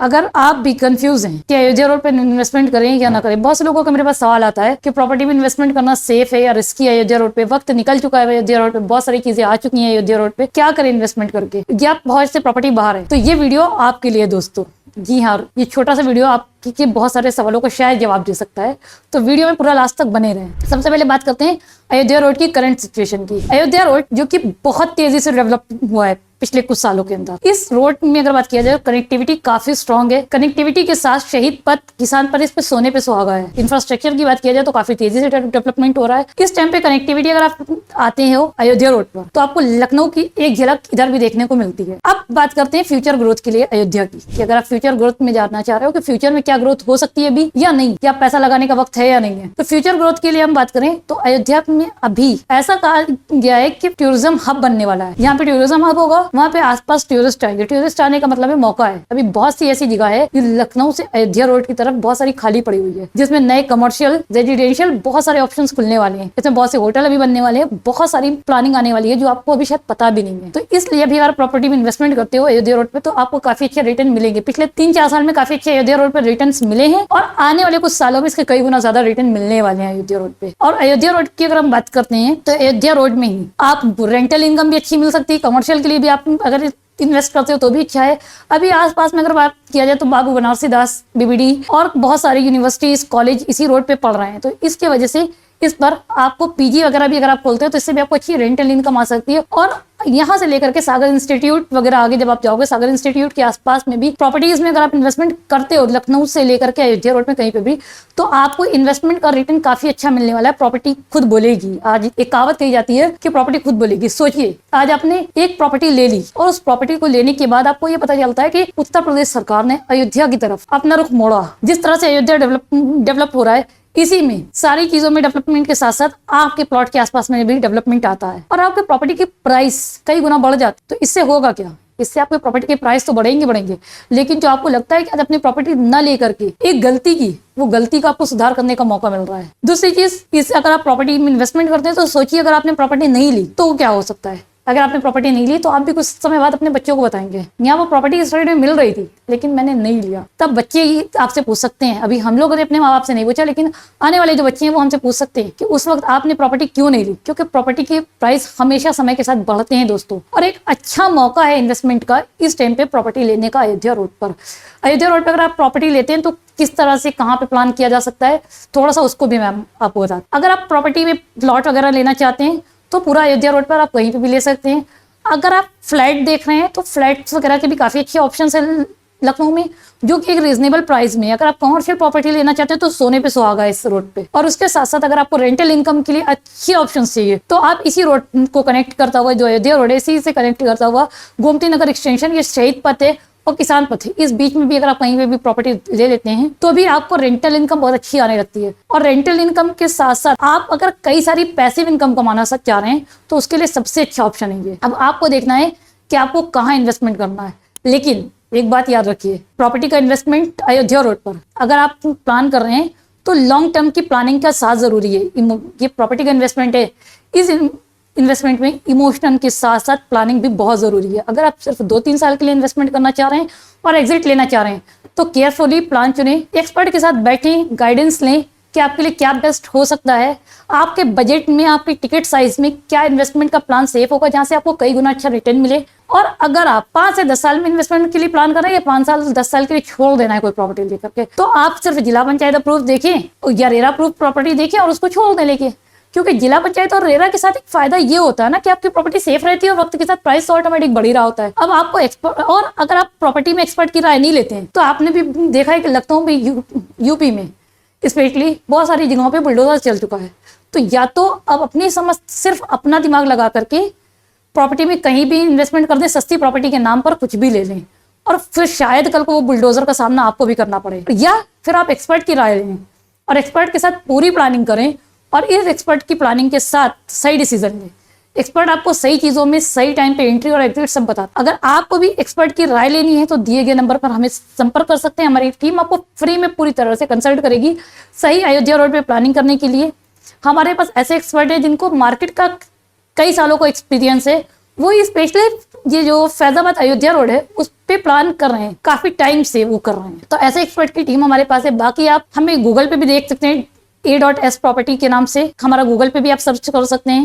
अगर आप भी कंफ्यूज हैं कि अयोध्या रोड पे इन्वेस्टमेंट करें या ना करें, बहुत से लोगों का मेरे पास सवाल आता है कि प्रॉपर्टी में इन्वेस्टमेंट करना सेफ है या रिस्की है अयोध्या रोड पे, वक्त निकल चुका है अयोध्या रोड पे, बहुत सारी चीजें आ चुकी हैं अयोध्या रोड पे, क्या करें इन्वेस्टमेंट करके, या बहुत से प्रॉपर्टी बाहर है। तो ये वीडियो आपके लिए दोस्तों, जी हाँ, ये छोटा सा वीडियो आपके बहुत सारे सवालों को शायद जवाब दे सकता है, तो वीडियो में पूरा लास्ट तक बने रहें। सबसे पहले बात करते हैं अयोध्या रोड की करंट सिचुएशन की। अयोध्या रोड जो कि बहुत तेजी से डेवलप हुआ है पिछले कुछ सालों के अंदर, इस रोड में अगर बात किया जाए कनेक्टिविटी काफी स्ट्रांग है। कनेक्टिविटी के साथ शहीद पथ, किसान पथ, इस पे सोने पे सुहागा है। इंफ्रास्ट्रक्चर की बात किया जाए तो काफी तेजी से डेवलपमेंट हो रहा है। इस टाइम पे कनेक्टिविटी अगर आप आते हो अयोध्या रोड पर तो आपको लखनऊ की एक झलक इधर भी देखने को मिलती है। अब बात करते हैं फ्यूचर ग्रोथ के लिए अयोध्या की, कि अगर आप फ्यूचर ग्रोथ में जानना चाह रहे हो कि फ्यूचर में क्या ग्रोथ हो सकती है अभी या नहीं, या पैसा लगाने का वक्त है या नहीं है, तो फ्यूचर ग्रोथ के लिए हम बात करें तो अयोध्या में अभी ऐसा कहा गया है कि टूरिज्म हब बनने वाला है। यहाँ पे टूरिज्म हब होगा, वहाँ पे आसपास टूरिस्ट आएंगे। टूरिस्ट आने का मतलब है मौका है। अभी बहुत सी ऐसी जगह है जो लखनऊ से अयोध्या रोड की तरफ बहुत सारी खाली पड़ी हुई है, जिसमें नए कमर्शियल, रेजिडेंशियल बहुत सारे ऑप्शंस खुलने वाले हैं। इसमें बहुत से होटल अभी बनने वाले हैं, बहुत सारी प्लानिंग आने वाली है जो आपको अभी शायद पता भी नहीं है। तो इसलिए अभी अगर प्रॉपर्टी में इन्वेस्टमेंट करते हो अयोध्या रोड पे तो आपको काफी अच्छे रिटर्न मिलेंगे। पिछले 3-4 साल में काफी अच्छे अयोध्या रोड पे रिटर्न मिले हैं और आने वाले कुछ सालों में इसके कई गुना ज्यादा रिटर्न मिलने वाले हैं अयोध्या रोड पे। और अयोध्या रोड की अगर हम बात करते हैं तो अयोध्या रोड में ही आप रेंटल इनकम भी अच्छी मिल सकती है, कमर्शियल के लिए भी आप अगर इन्वेस्ट करते हो तो भी अच्छा है। अभी आसपास में अगर बात किया जाए तो बाबू बनारसी दास बीबीडी और बहुत सारी यूनिवर्सिटीज, कॉलेज इसी रोड पे पढ़ रहे हैं, तो इसके वजह से इस पर आपको पीजी वगैरह भी अगर आप खोलते हो तो इससे भी आपको अच्छी रेंटल इनकम आ सकती है। और यहाँ से लेकर के सागर इंस्टीट्यूट वगैरह आगे जब आप जाओगे, सागर इंस्टीट्यूट के आसपास में भी प्रॉपर्टीज में अगर आप इन्वेस्टमेंट करते हो लखनऊ से लेकर के अयोध्या रोड में कहीं पे भी, तो आपको इन्वेस्टमेंट का रिटर्न काफी अच्छा मिलने वाला है। प्रॉपर्टी खुद बोलेगी। आज एक कहावत कही जाती है कि प्रॉपर्टी खुद बोलेगी। सोचिए, आज आपने एक प्रॉपर्टी ले ली और उस प्रॉपर्टी को लेने के बाद आपको ये पता चलता है कि उत्तर प्रदेश सरकार ने अयोध्या की तरफ अपना रुख मोड़ा। जिस तरह से अयोध्या डेवलप हो रहा है, इसी में सारी चीजों में डेवलपमेंट के साथ साथ आपके प्लॉट के आसपास में भी डेवलपमेंट आता है और आपके प्रॉपर्टी की प्राइस कई गुना बढ़ जाती है। तो इससे होगा क्या? इससे आपके प्रॉपर्टी के प्राइस तो बढ़ेंगे, लेकिन जो आपको लगता है कि आज अपनी प्रॉपर्टी न लेकर के एक गलती की, वो गलती का आपको सुधार करने का मौका मिल रहा है। दूसरी चीज, इससे अगर आप प्रॉपर्टी में इन्वेस्टमेंट करते हैं तो सोचिए अगर आपने प्रॉपर्टी नहीं ली तो क्या हो सकता है। अगर आपने प्रॉपर्टी नहीं ली तो आप भी कुछ समय बाद अपने बच्चों को बताएंगे, यहाँ वो प्रॉपर्टी इस रेट में मिल रही थी लेकिन मैंने नहीं लिया। तब बच्चे ही आपसे पूछ सकते हैं, अभी हम लोगों ने अपने माँ बाप से नहीं पूछा, लेकिन आने वाले जो बच्चे हैं वो हमसे पूछ सकते हैं कि उस वक्त आपने प्रॉपर्टी क्यों नहीं ली। क्योंकि प्रॉपर्टी के प्राइस हमेशा समय के साथ बढ़ते हैं दोस्तों, और एक अच्छा मौका है इन्वेस्टमेंट का इस टाइम पे प्रॉपर्टी लेने का अयोध्या रोड पर। अयोध्या रोड पर अगर आप प्रॉपर्टी लेते हैं तो किस तरह से, कहाँ पे प्लान किया जा सकता है, थोड़ा सा उसको भी मैं आपको बता। अगर आप प्रॉपर्टी में प्लॉट वगैरह लेना चाहते हैं तो पूरा अयोध्या रोड पर आप कहीं पे भी ले सकते हैं। अगर आप फ्लैट देख रहे हैं तो फ्लैट्स वगैरह के भी काफी अच्छे ऑप्शंस हैं लखनऊ में, जो कि एक रीजनेबल प्राइस में। अगर आप कमर्शियल प्रॉपर्टी लेना चाहते हैं तो सोने पे सुहागा है इस रोड पे। और उसके साथ साथ अगर आपको रेंटल इनकम के लिए अच्छे ऑप्शंस चाहिए तो आप इसी रोड को कनेक्ट करता हुआ, जो अयोध्या रोड है इसी से कनेक्ट करता हुआ गोमती नगर एक्सटेंशन, ये शहीद पथ है और किसान पथ है, इस बीच में भी अगर आप कहीं पे भी प्रॉपर्टी ले लेते हैं तो भी आपको रेंटल इनकम बहुत अच्छी आने लगती है। और रेंटल इनकम के साथ साथ आप अगर कई सारी पैसिव इनकम कमाना चाह रहे हैं तो उसके लिए सबसे अच्छा ऑप्शन है ये। अब आपको देखना है कि आपको कहाँ इन्वेस्टमेंट करना है, लेकिन एक बात याद रखिए, प्रॉपर्टी का इन्वेस्टमेंट अयोध्या रोड पर अगर आप प्लान कर रहे हैं तो लॉन्ग टर्म की प्लानिंग का साथ जरूरी है। ये प्रॉपर्टी का इन्वेस्टमेंट है, इस इन्वेस्टमेंट में इमोशन के साथ साथ प्लानिंग भी बहुत जरूरी है। अगर आप सिर्फ 2-3 साल के लिए इन्वेस्टमेंट करना चाह रहे हैं और एग्जिट लेना चाह रहे हैं तो केयरफुली प्लान चुनें, एक्सपर्ट के साथ बैठें, गाइडेंस लें कि आपके लिए क्या बेस्ट हो सकता है, आपके बजट में, आपके टिकट साइज में क्या इन्वेस्टमेंट का प्लान सेफ होगा जहां से आपको कई गुना अच्छा रिटर्न मिले। और अगर आप 5 से 10 साल में इन्वेस्टमेंट के लिए प्लान कर रहे हैं या 5 साल 10 साल के लिए छोड़ देना है कोई प्रॉपर्टी लेकर के, तो आप सिर्फ जिला पंचायत अप्रूव देखें या रेरा अप्रूव प्रॉपर्टी देखें और उसको छोड़ दें लेके। क्योंकि जिला पंचायत और रेरा के साथ एक फायदा ये होता है ना कि आपकी प्रॉपर्टी सेफ रहती है और वक्त के साथ प्राइस ऑटोमेटिक बढ़ ही रहा होता है। अब आपको एक्सपर्ट, और अगर आप प्रॉपर्टी में एक्सपर्ट की राय नहीं लेते हैं तो आपने भी देखा है कि लखनऊ में, यूपी में स्पेशली बहुत सारी जगहों पे बुलडोजर चल चुका है। तो या तो अब अपनी समझ, सिर्फ अपना दिमाग लगा करके प्रॉपर्टी में कहीं भी इन्वेस्टमेंट कर दें, सस्ती प्रॉपर्टी के नाम पर कुछ भी ले लें और फिर शायद कल को वो बुलडोजर का सामना आपको भी करना पड़े, या फिर आप एक्सपर्ट की राय लें और एक्सपर्ट के साथ पूरी प्लानिंग करें और इस एक्सपर्ट की प्लानिंग के साथ सही डिसीजन लें। एक्सपर्ट आपको सही चीजों में सही टाइम पे एंट्री और एग्जिट सब बताता है। अगर आपको भी एक्सपर्ट की राय लेनी है तो दिए गए नंबर पर हमें संपर्क कर सकते हैं। हमारी टीम आपको फ्री में पूरी तरह से कंसल्ट करेगी सही अयोध्या रोड पे प्लानिंग करने के लिए। हमारे पास ऐसे एक्सपर्ट है जिनको मार्केट का कई सालों का एक्सपीरियंस है, वो स्पेशली ये जो फैजाबाद अयोध्या रोड है उस पे प्लान कर रहे हैं, काफी टाइम से वो कर रहे हैं। तो ऐसे एक्सपर्ट की टीम हमारे पास है। बाकी आप हमें गूगल पे भी देख सकते हैं, A.S प्रॉपर्टी के नाम से हमारा गूगल पे भी आप सर्च कर सकते हैं।